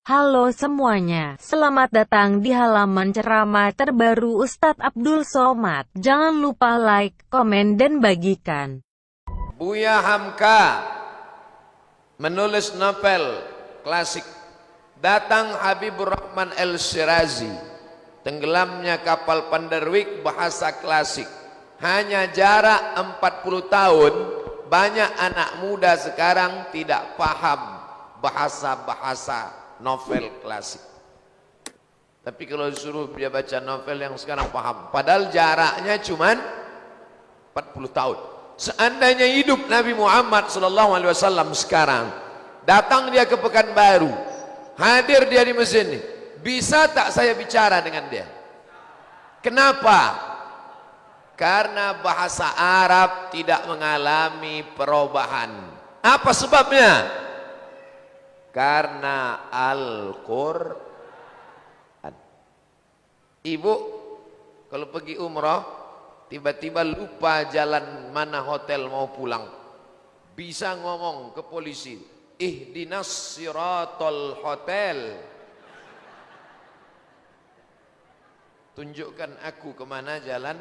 Halo semuanya, selamat datang di halaman ceramah terbaru Ustadz Abdul Somad. Jangan lupa like, komen, dan bagikan. Buya Hamka menulis novel klasik. Datang Habibur Rahman El-Shirazi, tenggelamnya kapal Panderwick, bahasa klasik. Hanya jarak 40 tahun, banyak anak muda sekarang tidak paham bahasa-bahasa novel klasik. Tapi kalau disuruh dia baca novel yang sekarang paham, padahal jaraknya cuman 40 tahun. Seandainya hidup Nabi Muhammad SAW sekarang, datang dia ke Pekanbaru, hadir dia di masjid ini, bisa tak saya bicara dengan dia? Kenapa? Karena bahasa Arab tidak mengalami perubahan. Apa sebabnya? Karena Al-Quran. Ibu kalau pergi umrah, tiba-tiba lupa jalan mana hotel mau pulang, bisa ngomong ke polisi, ihdinas siratal hotel, tunjukkan aku kemana jalan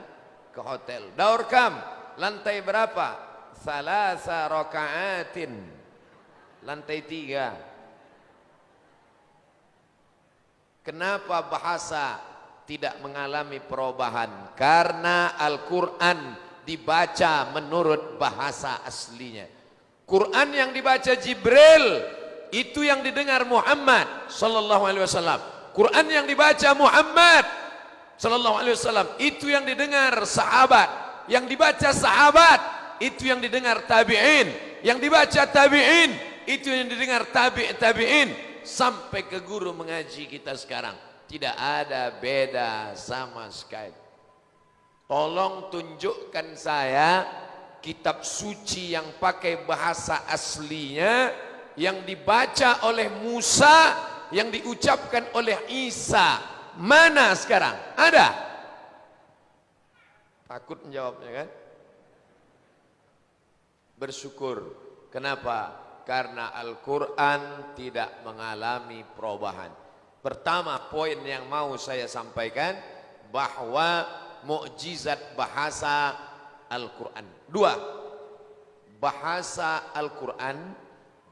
ke hotel. Daur kam, lantai berapa? Salasa raka'atin, lantai 3. Kenapa bahasa tidak mengalami perubahan? Karena Al-Quran dibaca menurut bahasa aslinya. Quran yang dibaca Jibril, itu yang didengar Muhammad sallallahu alaihi wasallam. Quran yang dibaca Muhammad sallallahu alaihi wasallam, itu yang didengar sahabat. Yang dibaca sahabat, itu yang didengar tabi'in. Yang dibaca tabi'in, itu yang didengar tabi'in. Sampai ke guru mengaji kita sekarang, tidak ada beda sama sekali. Tolong tunjukkan saya kitab suci yang pakai bahasa aslinya, yang dibaca oleh Musa, yang diucapkan oleh Isa. Mana sekarang? Ada? Takut menjawabnya kan? Bersyukur. Kenapa? Karena Al-Quran tidak mengalami perubahan. Pertama, poin yang mau saya sampaikan, bahwa mukjizat bahasa Al-Quran. 2, bahasa Al-Quran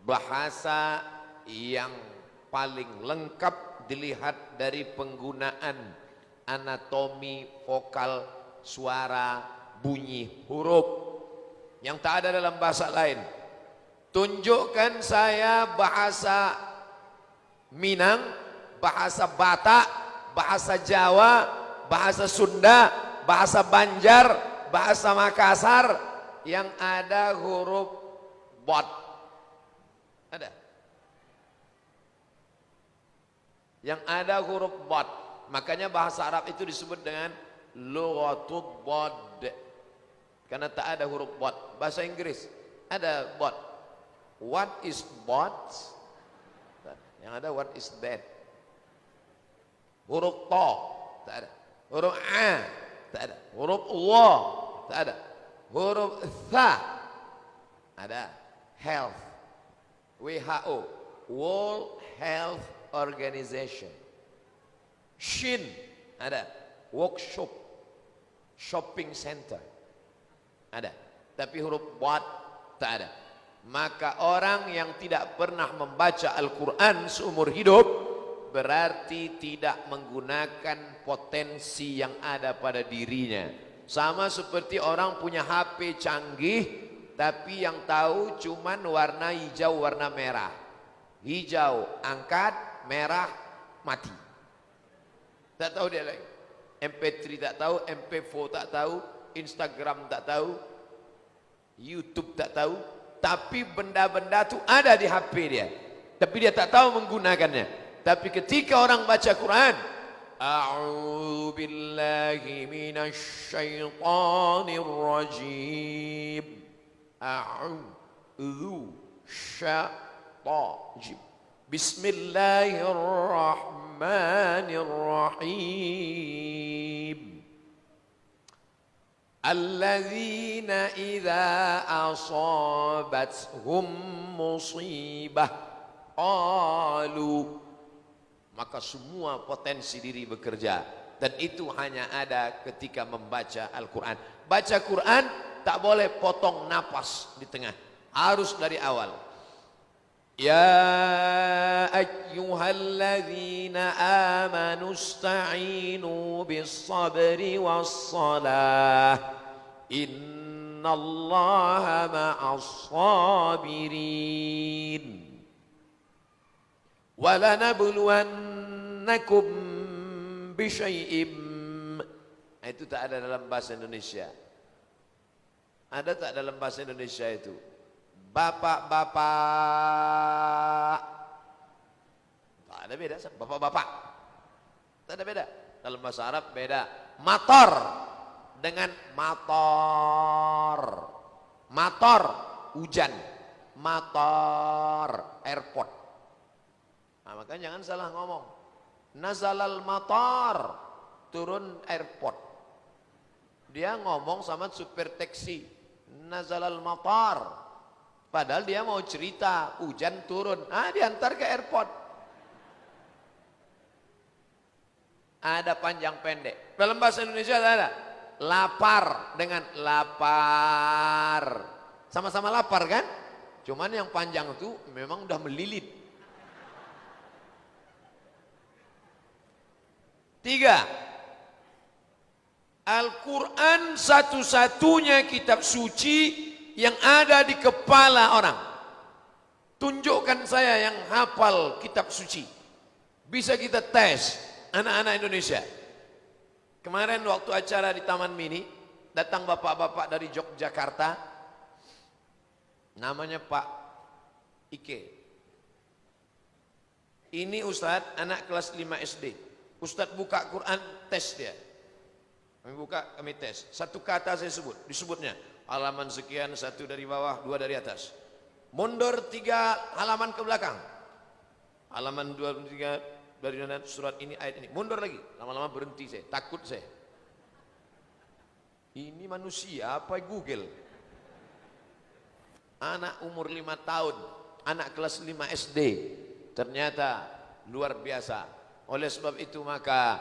bahasa yang paling lengkap dilihat dari penggunaan anatomi vokal, suara, bunyi, huruf yang tak ada dalam bahasa lain. Tunjukkan saya bahasa Minang, bahasa Batak, bahasa Jawa, bahasa Sunda, bahasa Banjar, bahasa Makassar yang ada huruf bot. Ada? Yang ada huruf bot. Makanya bahasa Arab itu disebut dengan lughatul bod. Karena tak ada huruf bot. Bahasa Inggris ada bot. What is bot? Yang ada what is that? Huruf to tak ada. Huruf a tak ada. Huruf wa tak ada. Huruf tha ada. Health, WHO, World Health Organization. Shin ada. Workshop, shopping center ada. Tapi huruf bot tak ada. Maka orang yang tidak pernah membaca Al-Quran seumur hidup berarti tidak menggunakan potensi yang ada pada dirinya. Sama seperti orang punya HP canggih, tapi yang tahu cuman warna hijau, warna merah. Hijau angkat, merah mati. Tak tahu dia lagi. MP3 tak tahu, MP4 tak tahu, Instagram tak tahu, YouTube tak tahu. Tapi benda-benda itu ada di HP dia, tapi dia tak tahu menggunakannya. Tapi ketika orang baca Quran, a'udzu billahi minasy syaithanir rajim, a'udzu syaitanir, bismillahirrahmanirrahim. Alladzina idza asabathum musibah qalu maka semua potensi diri bekerja, dan itu hanya ada ketika membaca Al-Quran. Baca Quran tak boleh potong napas di tengah, harus dari awal. Ya ayyuhalladzina amanu ista'inu bis-sabri was-salah innallaha ma'as-sabirin. Walanabluwannakum bisyai'im. Itu tak ada dalam bahasa Indonesia. Ada tak dalam bahasa Indonesia itu? Bapak-bapak. Tak ada beda. Bapak-bapak. Tak ada beda. Dalam bahasa Arab beda. Motor dengan motor. Motor hujan. Motor airport. Nah, makanya jangan salah ngomong. Nazalal matar, turun airport. Dia ngomong sama supir taksi, nazalal matar. Padahal dia mau cerita, hujan turun. Diantar ke airport. Ada panjang pendek. Dalam bahasa Indonesia ada. Lapar dengan lapar. Sama-sama lapar kan? Cuman yang panjang itu memang udah melilit. 3. Al-Quran satu-satunya kitab suci yang ada di kepala orang. Tunjukkan saya yang hafal kitab suci. Bisa kita tes anak-anak Indonesia. Kemarin waktu acara di Taman Mini, datang bapak-bapak dari Yogyakarta. Namanya Pak Ike. Ini Ustadz, anak kelas 5 SD. Ustadz buka Quran, tes dia. Kami buka, kami tes. Satu kata saya sebut, disebutnya. Halaman sekian, 1 dari bawah, 2 dari atas. Mundur 3 halaman ke belakang. Halaman 2, 3 dari surat ini, ayat ini. Mundur lagi, lama-lama berhenti saya, takut saya. Ini manusia apa Google? Anak umur 5 tahun, anak kelas 5 SD. Ternyata luar biasa. Oleh sebab itu maka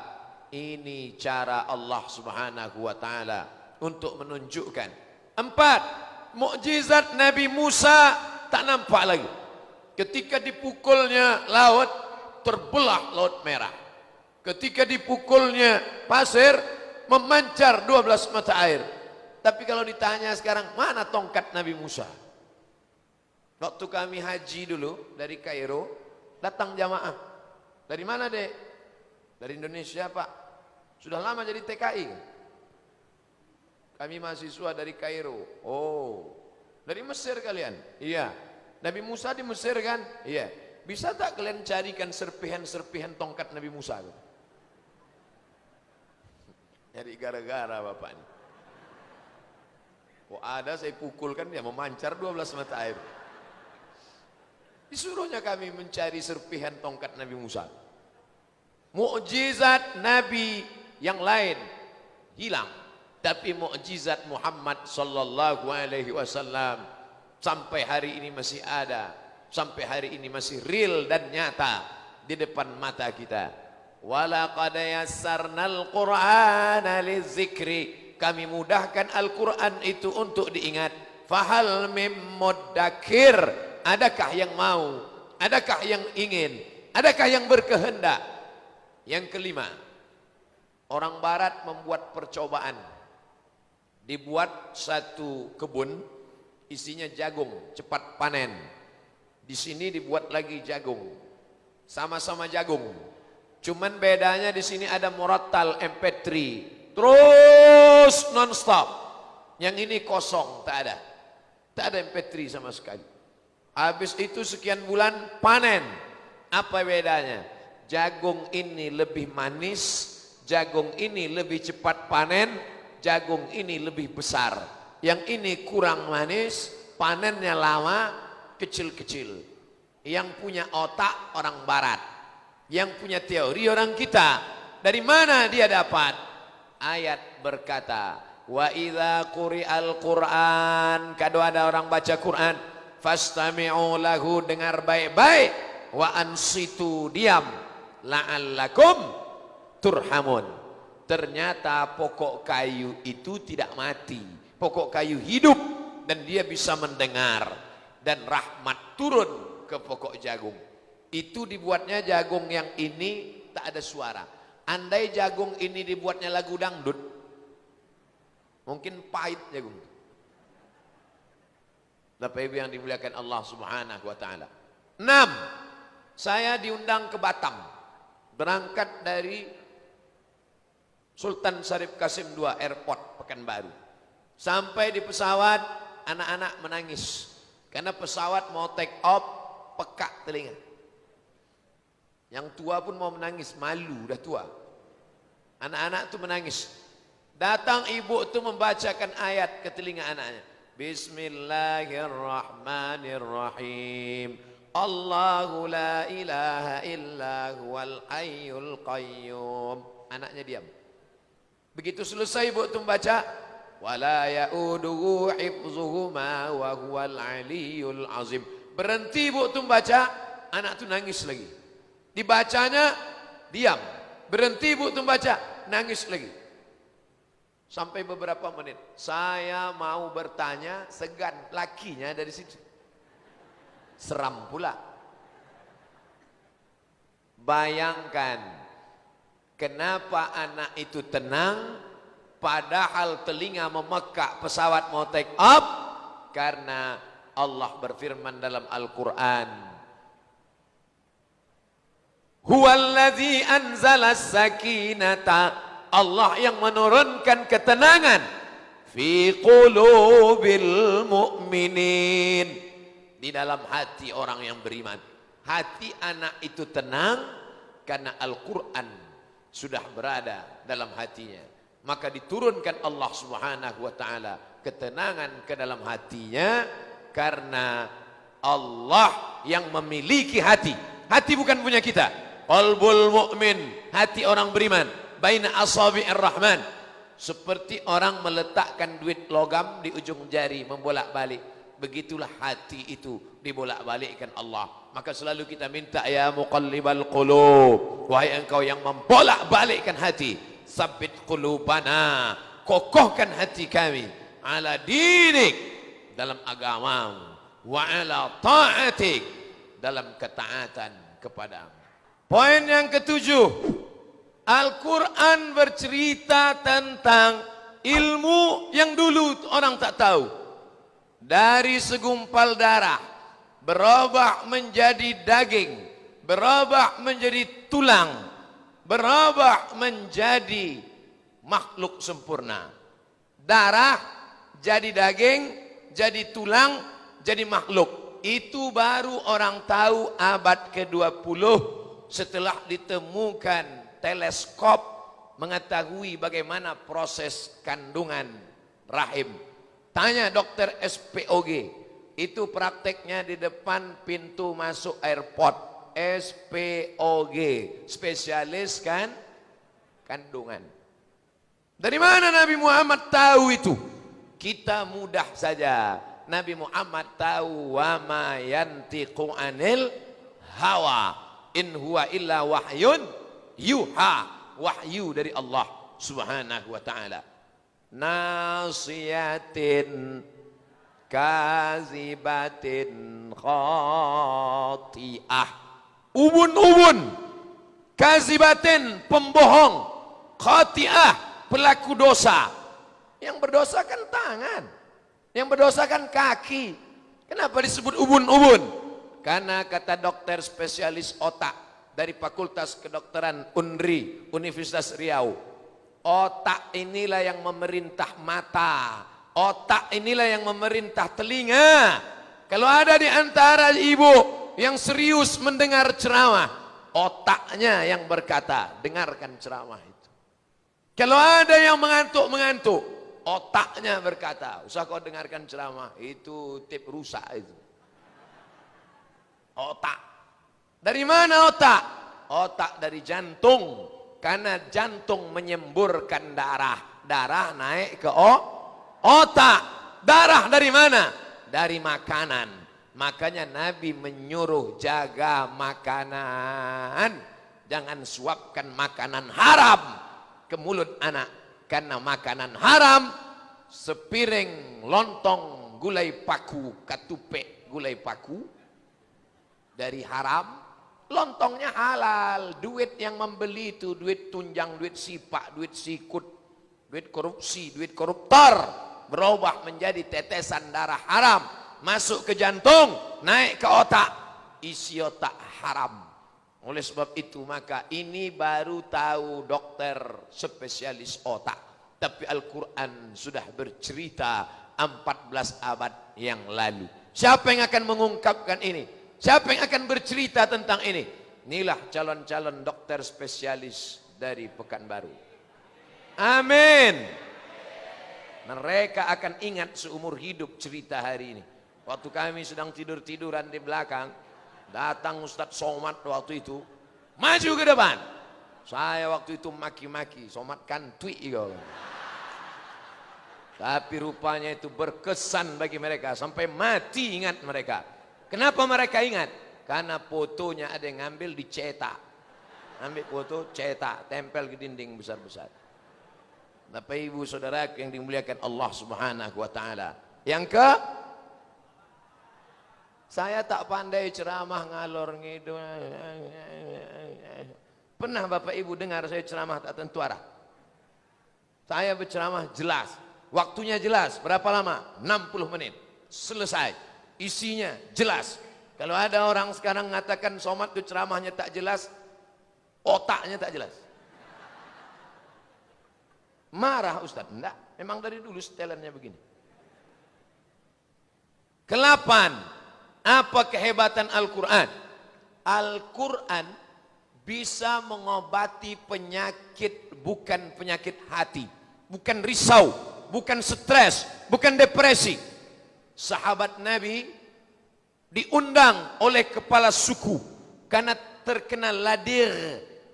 ini cara Allah Subhanahu wa taala untuk menunjukkan. 4. Mukjizat Nabi Musa tak nampak lagi. Ketika dipukulnya laut, terbelah laut merah. Ketika dipukulnya pasir, memancar 12 mata air. Tapi kalau ditanya sekarang, mana tongkat Nabi Musa? Waktu kami haji dulu dari Kairo, datang jamaah. Dari mana dek? Dari Indonesia pak. Sudah lama jadi TKI. Kami mahasiswa dari Kairo. Oh, dari Mesir kalian? Iya. Nabi Musa di Mesir kan? Iya. Bisa tak kalian carikan serpihan-serpihan tongkat Nabi Musa? Jadi gara-gara bapak ini. Oh ada saya pukulkan dia memancar 12 mata air. Disuruhnya kami mencari serpihan tongkat Nabi Musa. Mukjizat Nabi yang lain hilang, tapi mukjizat Muhammad sallallahu alaihi wasallam sampai hari ini masih ada, sampai hari ini masih real dan nyata di depan mata kita. Walaqad yassarnal Qur'ana lizikri, kami mudahkan Al-Quran itu untuk diingat. Fahal mim muddakir, adakah yang mau, adakah yang ingin, adakah yang berkehendak? Yang kelima, orang barat membuat percobaan. Dibuat satu kebun, isinya jagung, cepat panen. Di sini dibuat lagi jagung, sama-sama jagung. Cuman bedanya di sini ada murattal MP3, terus non-stop. Yang ini kosong, tak ada. Tak ada MP3 sama sekali. Habis itu sekian bulan panen. Apa bedanya? Jagung ini lebih manis, jagung ini lebih cepat panen, jagung ini lebih besar. Yang ini kurang manis, panennya lama, kecil-kecil. Yang punya otak orang barat, yang punya teori orang kita. Dari mana dia dapat? Ayat berkata, wa idza quri'al Qur'an, kalau ada orang baca Quran, fastami'u lahu, dengar baik-baik, wa ansitu, diam. la'allakum turhamun. Ternyata pokok kayu itu tidak mati. Pokok kayu hidup dan dia bisa mendengar. Dan rahmat turun ke pokok jagung. Itu dibuatnya jagung yang ini tak ada suara. Andai jagung ini dibuatnya lagu dangdut, mungkin pahit jagung. Bapak Ibu yang dimuliakan Allah Subhanahu wa taala. 6. Saya diundang ke Batam. Berangkat dari Sultan Syarif Kasim II Airport Pekanbaru. Sampai di pesawat, anak-anak menangis karena pesawat mau take off, pekak telinga. Yang tua pun mau menangis, malu, udah tua. Anak-anak itu menangis. Datang ibu itu membacakan ayat ke telinga anaknya. Bismillahirrahmanirrahim. Allahu la ilaha illa huwal hayyul qayyum. Anaknya diam. Begitu selesai ibu itu membaca, wala ya'uduhu hifzuhuma wa huwal aliyyul azim. Berhenti ibu itu membaca, anak itu nangis lagi. Dibacanya diam. Berhenti ibu itu membaca, nangis lagi. Sampai beberapa menit. Saya mau bertanya, segan lakinya dari situ. Seram pula. Bayangkan, kenapa anak itu tenang, padahal telinga memekak pesawat mau take off? Karena Allah berfirman dalam Al-Quran, Huwallazi anzala sakinata, Allah yang menurunkan ketenangan fi qulubil mu'minin, di dalam hati orang yang beriman. Hati anak itu tenang karena Al-Quran sudah berada dalam hatinya. Maka diturunkan Allah Subhanahu wa taala ketenangan ke dalam hatinya karena Allah yang memiliki hati. Hati bukan punya kita. Qalbul mu'min, hati orang beriman, baina asabi'ir rahman, seperti orang meletakkan duit logam di ujung jari membolak-balik. Begitulah hati itu dibolak-balikkan Allah. Maka selalu kita minta, ya muqallibal qulub, wahai engkau yang membolak-balikkan hati, sabbit qulubana, kokohkan hati kami, ala dinik, dalam agamamu, wa ala ta'atik, dalam ketaatan kepadamu. Poin yang ketujuh, Al-Quran bercerita tentang ilmu yang dulu orang tak tahu. Dari segumpal darah berubah menjadi daging, berubah menjadi tulang, berubah menjadi makhluk sempurna. Darah jadi daging, jadi tulang, jadi makhluk. Itu baru orang tahu abad ke-20 setelah ditemukan teleskop mengetahui bagaimana proses kandungan rahim. Tanya dokter SPOG, itu prakteknya di depan pintu masuk airport. SPOG, spesialis kan kandungan. Dari mana Nabi Muhammad tahu itu? Kita mudah saja. Nabi Muhammad tahu, wa ma yantiqu anil hawa, in huwa illa wahyun yuha, wahyu dari Allah Subhanahu wa taala. Nasiyatin kazibatin khati'ah, ubun-ubun, kazibatin pembohong, khati'ah pelaku dosa. Yang berdosa kan tangan, yang berdosa kan kaki. Kenapa disebut ubun-ubun? Karena kata dokter spesialis otak dari Fakultas Kedokteran UNRI, Universitas Riau, otak inilah yang memerintah mata, otak inilah yang memerintah telinga. Kalau ada di antara ibu yang serius mendengar ceramah, otaknya yang berkata, dengarkan ceramah itu. Kalau ada yang mengantuk-mengantuk, otaknya berkata, usah kau dengarkan ceramah, itu tip rusak itu. Otak. Dari mana otak? Otak dari jantung. Karena jantung menyemburkan darah. Darah naik ke otak. Darah dari mana? Dari makanan. Makanya Nabi menyuruh jaga makanan. Jangan suapkan makanan haram ke mulut anak. Karena makanan haram, sepiring lontong gulai paku, katupe gulai paku, dari haram, lontongnya halal. Duit yang membeli itu duit tunjang, duit sipak, duit sikut, duit korupsi, duit koruptor, berubah menjadi tetesan darah haram, masuk ke jantung, naik ke otak, isi otak haram. Oleh sebab itu maka ini baru tahu dokter spesialis otak. Tapi Al-Quran sudah bercerita 14 abad yang lalu. Siapa yang akan mengungkapkan ini? Siapa yang akan bercerita tentang ini? Inilah calon-calon dokter spesialis dari Pekanbaru. Amin. Mereka akan ingat seumur hidup cerita hari ini. Waktu kami sedang tidur-tiduran di belakang, datang Ustadz Somad waktu itu, maju ke depan. Saya waktu itu maki-maki, Somad kantui kau. Tapi rupanya itu berkesan bagi mereka, sampai mati ingat mereka. Kenapa mereka ingat? Karena fotonya ada yang ngambil dicetak. Ambil foto, cetak, tempel ke dinding besar-besar. Bapak ibu saudara yang dimuliakan Allah subhanahu wa ta'ala. Yang ke, saya tak pandai ceramah ngalor ngidul. Pernah bapak ibu dengar saya ceramah tak tentu arah? Saya berceramah jelas, waktunya jelas, berapa lama? 60 menit, selesai. Isinya jelas. Kalau ada orang sekarang mengatakan Somad itu ceramahnya tak jelas, otaknya tak jelas. Marah Ustadz? Enggak, memang dari dulu setelannya begini. Ke-8, apa kehebatan Al-Quran? Al-Quran bisa mengobati penyakit, bukan penyakit hati, bukan risau, bukan stres, bukan depresi. Sahabat Nabi diundang oleh kepala suku karena terkena ladir,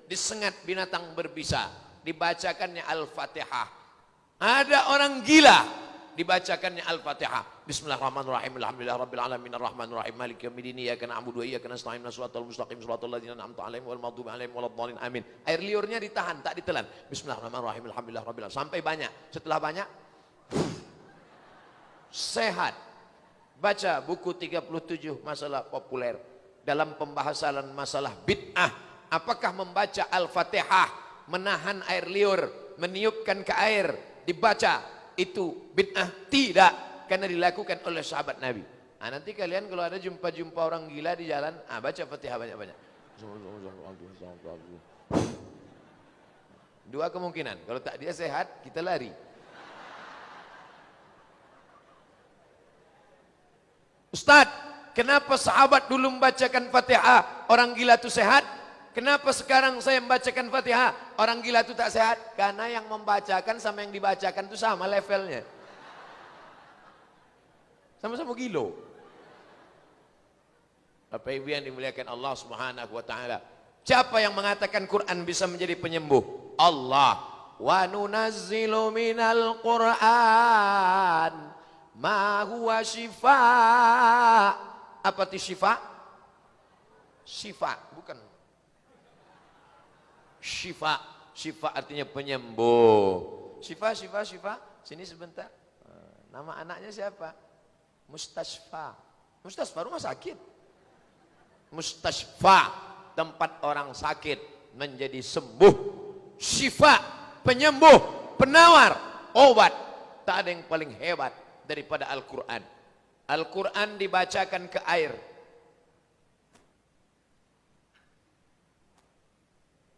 disengat binatang berbisa. Dibacakannya Al-Fatihah. Ada orang gila, dibacakannya Al-Fatihah. Bismillahirrahmanirrahim. Alhamdulillahirabbil alamin arrahmanir rahim maliki yaumiddin iyyaka na'budu wa iyyaka nasta'in ihdinas siratal mustaqim siratal ladzina an'amta 'alaihim wal maghdubi 'alaihim waladdallin amin. Air liurnya ditahan, tak ditelan. Bismillahirrahmanirrahim. Alhamdulillahirabbil alamin sampai banyak. Setelah banyak sehat. Baca buku 37 masalah populer dalam pembahasan masalah bid'ah. Apakah membaca Al-Fatihah menahan air liur, meniupkan ke air, dibaca itu bid'ah? Tidak, karena dilakukan oleh sahabat Nabi. Nah, nanti kalian kalau ada jumpa-jumpa orang gila di jalan, baca Fatihah banyak-banyak. Dua kemungkinan, kalau tak dia sehat, kita lari. Ustadz, kenapa sahabat dulu membacakan Fatihah, orang gila itu sehat? Kenapa sekarang saya membacakan Fatihah, orang gila itu tak sehat? Karena yang membacakan sama yang dibacakan itu sama levelnya. Sama-sama gilo. Bapak Ibu yang dimuliakan Allah subhanahu wa ta'ala. Siapa yang mengatakan Quran bisa menjadi penyembuh? Allah. Wa nunazzilu minal Quran ma huwa shifa. Apa itu shifa? Shifa, bukan. Shifa, shifa artinya penyembuh. Shifa, shifa, shifa. Sini sebentar. Nama anaknya siapa? Mustasfa. Mustasfa rumah sakit. Mustasfa, tempat orang sakit menjadi sembuh. Shifa, penyembuh, penawar, obat. Tak ada yang paling hebat daripada Al-Quran. Al-Quran dibacakan ke air.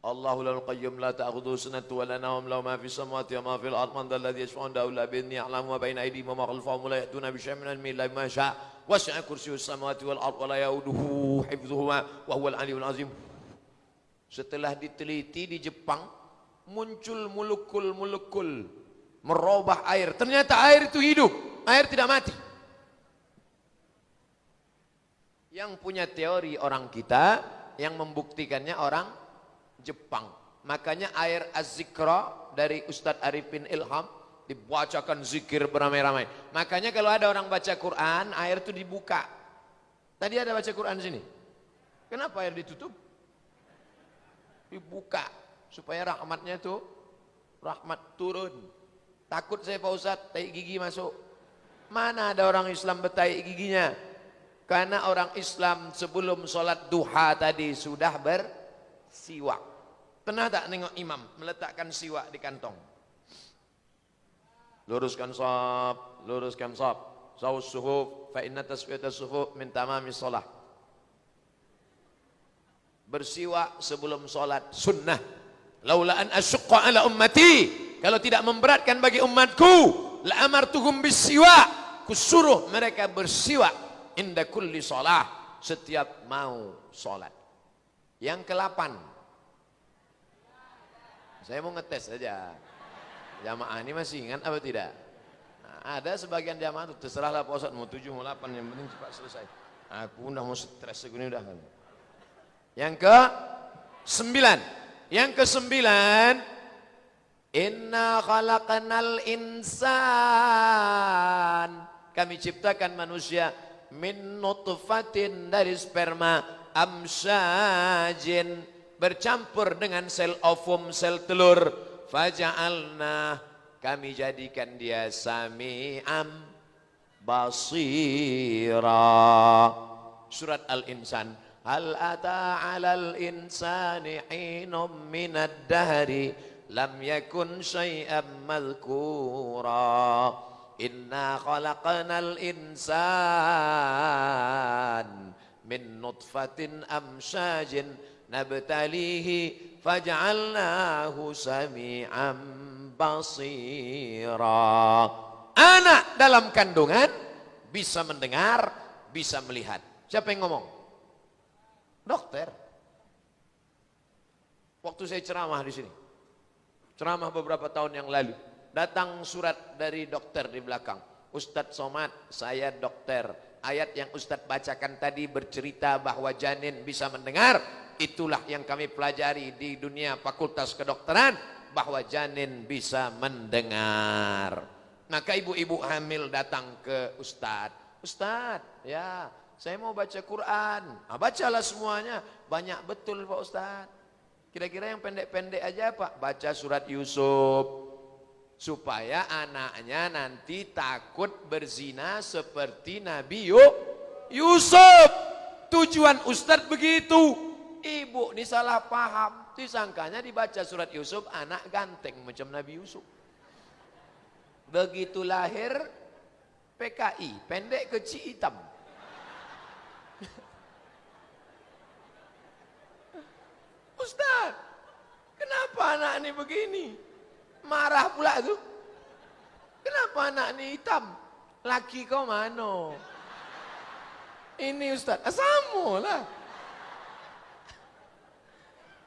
Allahul qayyum la ta'khudhuhu sinatun wa la nawm lahu ma fis samawati wa ma fil ardi man dhal ladzi yashfa'u 'indahu illa bi idhnihi ya'lamu ma bayna aydihim wa ma khalfahum la yahtuna bi shay'in min ilmihi illa bima sha'a wasi'a kursiyyuhu samawati wal ardi wa la ya'uduhu hifdhuhuma wa huwal 'aliyyul 'azim. Setelah diteliti di Jepang muncul molekul-molekul merubah air. Ternyata air itu hidup, air tidak mati. Yang punya teori orang kita, yang membuktikannya orang Jepang. Makanya air Az-Zikra dari Ustadz Arifin Ilham dibacakan zikir beramai-ramai. Makanya kalau ada orang baca Quran, air itu dibuka. Tadi ada baca Quran di sini. Kenapa air ditutup? dibuka supaya rahmatnya tuh rahmat turun. Takut saya Pak Ustadz, tai gigi masuk. Mana ada orang Islam bertaik giginya? Karena orang Islam sebelum sholat duha tadi sudah bersiwak. Pernah tak nengok imam meletakkan siwak di kantong? Luruskan shaf, luruskan shaf. Sawus suhuf, fa inna tasfiyatas suhuf min tamamis sholah. Bersiwak sebelum sholat sunnah. Laula an asyqa ala ummati. Kalau tidak memberatkan bagi umatku, la amartuhum bisiwak. Kusuruh mereka bersiwak inda kulli sholah, setiap mau sholat. Yang ke-8. Saya mau ngetes saja. Jamaah ini masih ingat apa tidak? Nah, ada sebagian jamaah itu terserahlah Pak Ustadz mau 7 mau 8 yang penting cepat selesai. Aku udah mau stres segini udah. Yang ke-9. Yang ke-9, inna khalaqnal insan. Kami ciptakan manusia min nutfatin, dari sperma, amsyajin, bercampur dengan sel ovum, sel telur. Faja'alna, kami jadikan dia sami'am basira. Surat Al-Insan. Hal ata 'alal insani hinum minad dahri lam yakun syai'an madhkura. Inna khalaqnal insan min nutfatin amsyajin nabtalihi faj'alnahu sami'an basira. Anak dalam kandungan bisa mendengar, bisa melihat. Siapa yang ngomong? Dokter. Waktu saya ceramah di sini, ceramah beberapa tahun yang lalu, datang surat dari dokter di belakang. Ustadz Somad, saya dokter. Ayat yang Ustadz bacakan tadi bercerita bahwa janin bisa mendengar. Itulah yang kami pelajari di dunia fakultas kedokteran, bahwa janin bisa mendengar. Maka ibu-ibu hamil datang ke Ustadz. Ustadz, ya saya mau baca Quran. Nah, bacalah semuanya. Banyak betul Pak Ustadz. Kira-kira yang pendek-pendek aja Pak. Baca surat Yusuf. Supaya anaknya nanti takut berzina seperti Nabi Yusuf. Tujuan Ustadz begitu. Ibu ini salah paham. Disangkanya dibaca surat Yusuf anak ganteng macam Nabi Yusuf. Begitu lahir PKI, pendek kecil hitam. Ustaz, kenapa anak ini begini? Marah pula tuh. Kenapa anak ini hitam? Laki kau mana? Ini Ustaz, asamu lah.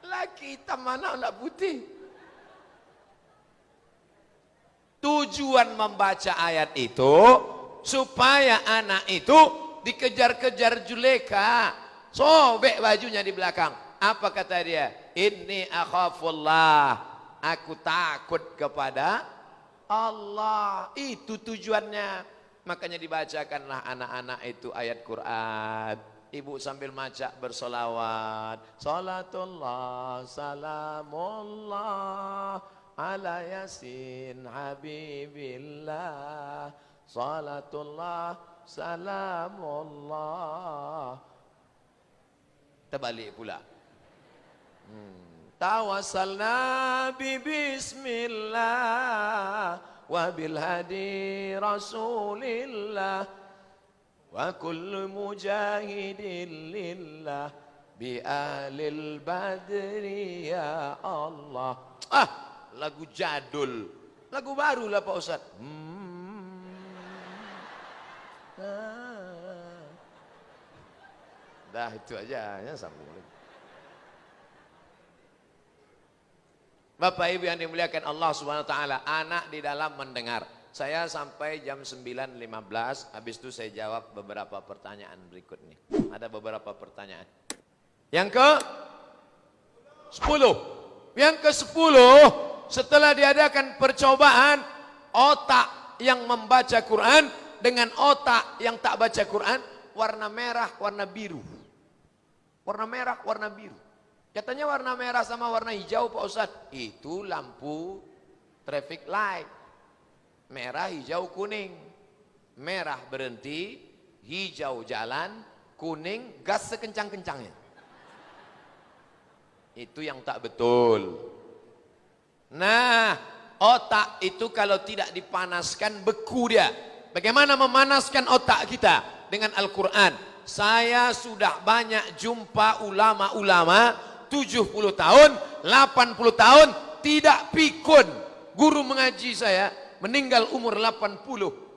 Laki hitam mana anak putih? Tujuan membaca ayat itu supaya anak itu dikejar-kejar Juleka. Sobek bajunya di belakang. Apa kata dia? Inni akhafullah. Aku takut kepada Allah. Itu tujuannya. Makanya dibacakanlah anak-anak itu ayat Quran. Ibu sambil maca bersolawat. Salatullah salamullah ala yasin habibillah. Salatullah salamullah. Terbalik pula. Tawassalna bi bismillah wa bil hadi rasulillah wa kullu mujahidin lillah bi ahlil badri ya Allah. Lagu jadul. Lagu baru lah Pak Ustadz. Dah itu aja ya, sambung lagi. Bapak Ibu yang dimuliakan Allah Subhanahu wa taala, anak di dalam mendengar. Saya sampai jam 9.15, habis itu saya jawab beberapa pertanyaan berikut nih. Ada beberapa pertanyaan. Yang ke-10. Yang ke-10, setelah diadakan percobaan otak yang membaca Quran dengan otak yang tak baca Quran, warna merah, warna biru. Warna merah, warna biru. Katanya warna merah sama warna hijau Pak Ustadz. Itu lampu traffic light. Merah, hijau, kuning. Merah berhenti, hijau jalan, kuning gas sekencang-kencangnya. Itu yang tak betul. Nah, otak itu kalau tidak dipanaskan beku dia. Bagaimana memanaskan otak kita? Dengan Al-Quran. Saya sudah banyak jumpa ulama-ulama 70 tahun, 80 tahun tidak pikun. Guru mengaji saya meninggal umur 80,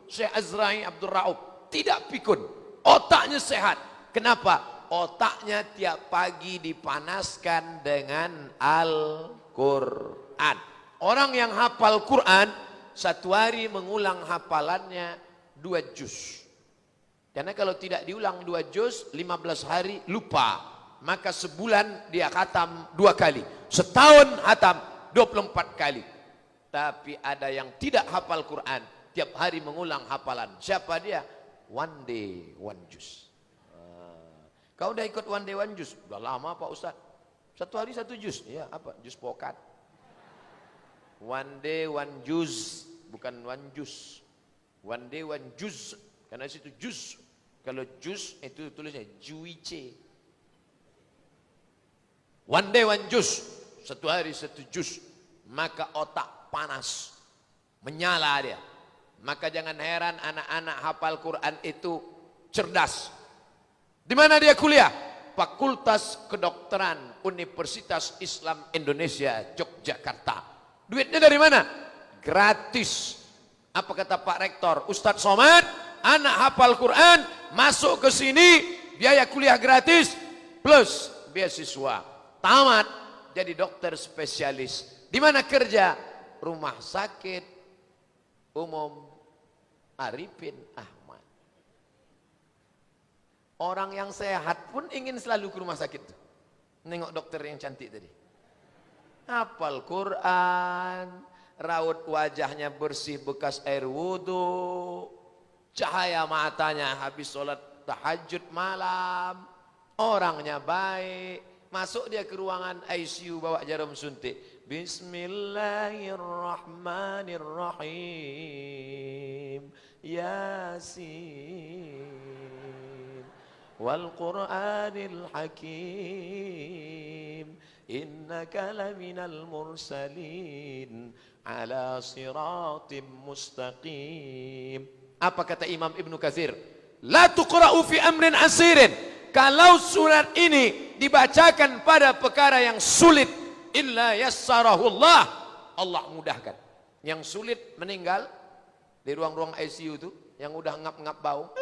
Syekh Azra'i Abdul Ra'ub, tidak pikun. Otaknya sehat. Kenapa? Otaknya tiap pagi dipanaskan dengan Al-Quran. Orang yang hafal Quran satu hari mengulang hafalannya 2 juz. Karena kalau tidak diulang 2 juz, 15 hari lupa. Maka sebulan dia khatam 2 kali. Setahun khatam 24 kali. Tapi ada yang tidak hafal Quran, tiap hari mengulang hafalan. Siapa dia? One day, one juz. Kau udah ikut one day, one juz? Udah lama Pak Ustaz. Satu hari 1 juz. Ya apa? Juz pokat. One day, one juz. Bukan one juz. One day, one juz. Karena situ juz. Kalau juz itu tulisnya juice. One day, one juz. Satu hari 1 juz. Maka otak panas. Menyala dia. Maka jangan heran anak-anak hafal Quran itu cerdas. Di mana dia kuliah? Fakultas Kedokteran Universitas Islam Indonesia Yogyakarta. Duitnya dari mana? Gratis. Apa kata Pak Rektor? Ustadz Somad, anak hafal Quran, masuk ke sini, biaya kuliah gratis, plus beasiswa. Tamat, jadi dokter spesialis. Di mana kerja? Rumah sakit umum Arifin Ahmad. Orang yang sehat pun ingin selalu ke rumah sakit. Nengok dokter yang cantik tadi. Hafal Quran, raut wajahnya bersih bekas air wudhu, cahaya matanya habis sholat tahajud malam, orangnya baik. Masuk dia ke ruangan ICU bawa jarum suntik. Bismillahirrahmanirrahim. Yasin. Wal Qur'anil Hakim. Innaka laminal mursalin ala siratim mustaqim. Apa kata Imam Ibnu Katsir? La tuqra'u fi amrin asirin. Kalau surat ini dibacakan pada perkara yang sulit, illa yassarahullah, Allah mudahkan. Yang sulit meninggal di ruang-ruang ICU itu, yang udah ngap-ngap bau,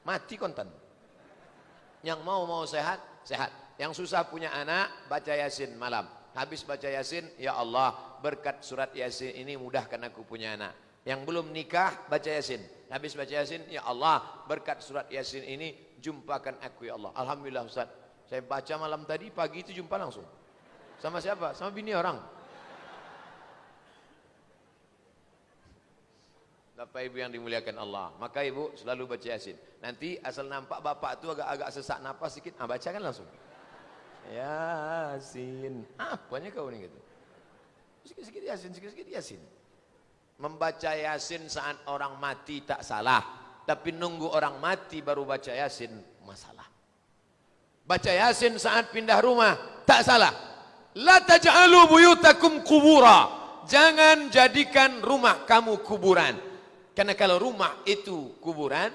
mati kontan. Yang mau sehat, sehat. Yang susah punya anak, baca Yasin malam. Habis baca Yasin, ya Allah berkat surat Yasin ini mudahkan aku punya anak. Yang belum nikah, baca Yasin. Habis baca Yasin, ya Allah berkat surat Yasin ini jumpakan aku ya Allah. Alhamdulillah Ustaz, saya baca malam tadi, pagi itu jumpa langsung. Sama siapa? Sama bini orang. Bapak Ibu yang dimuliakan Allah, maka Ibu selalu baca Yasin. Nanti asal nampak bapak itu agak sesak napas sedikit, bacakan langsung. Yasin. Apanya kau ini gitu. Sikit-sikit Yasin, sikit-sikit Yasin. Membaca Yasin saat orang mati tak salah, tapi nunggu orang mati baru baca Yasin masalah. Baca Yasin saat pindah rumah tak salah. La taj'alu buyutakum kubura. Jangan jadikan rumah kamu kuburan. Karena kalau rumah itu kuburan,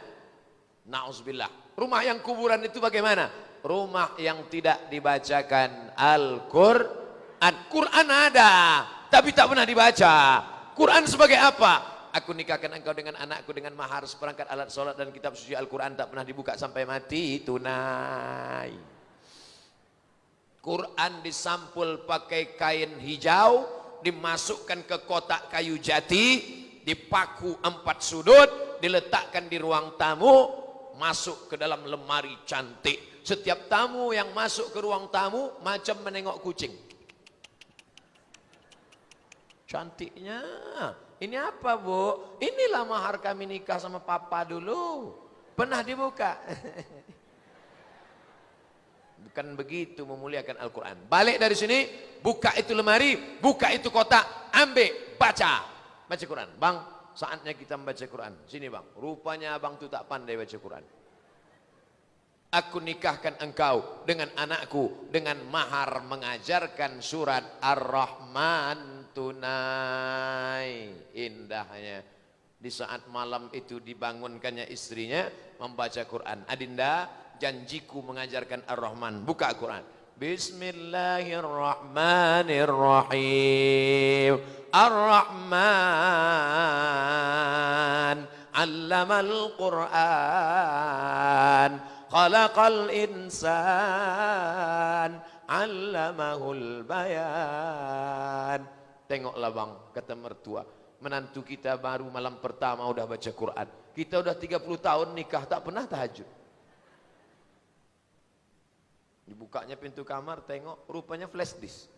na'udzubillah. Rumah yang kuburan itu bagaimana? Rumah yang tidak dibacakan Al-Quran. Quran ada, tapi tak pernah dibaca. Quran sebagai apa? Aku nikahkan engkau dengan anakku dengan mahar seperangkat alat sholat dan kitab suci Al-Quran tak pernah dibuka sampai mati, tunai. Quran disampul pakai kain hijau, dimasukkan ke kotak kayu jati, dipaku 4 sudut, diletakkan di ruang tamu, masuk ke dalam lemari cantik. Setiap tamu yang masuk ke ruang tamu macam menengok kucing. Cantiknya. Ini apa Bu? Inilah mahar kami nikah sama papa dulu. Pernah dibuka? Bukan begitu memuliakan Al-Quran. Balik dari sini, buka itu lemari, buka itu kotak, ambil, baca. Baca Quran. Bang, saatnya kita membaca Quran. Sini bang, rupanya abang tu tak pandai baca Quran. Aku nikahkan engkau dengan anakku dengan mahar mengajarkan surat Ar-Rahman tunai. Indahnya. Di saat malam itu dibangunkannya istrinya membaca Quran. Adinda, janjiku mengajarkan Ar-Rahman. Buka Quran. Bismillahirrahmanirrahim. Ar-Rahman 'allamal Qur'an. Khalaqal insan 'allamahul bayan. Tengoklah bang, kata mertua, menantu kita baru malam pertama udah baca Quran. Kita udah 30 tahun nikah tak pernah tahajud. Dibukanya pintu kamar, tengok rupanya flash disk.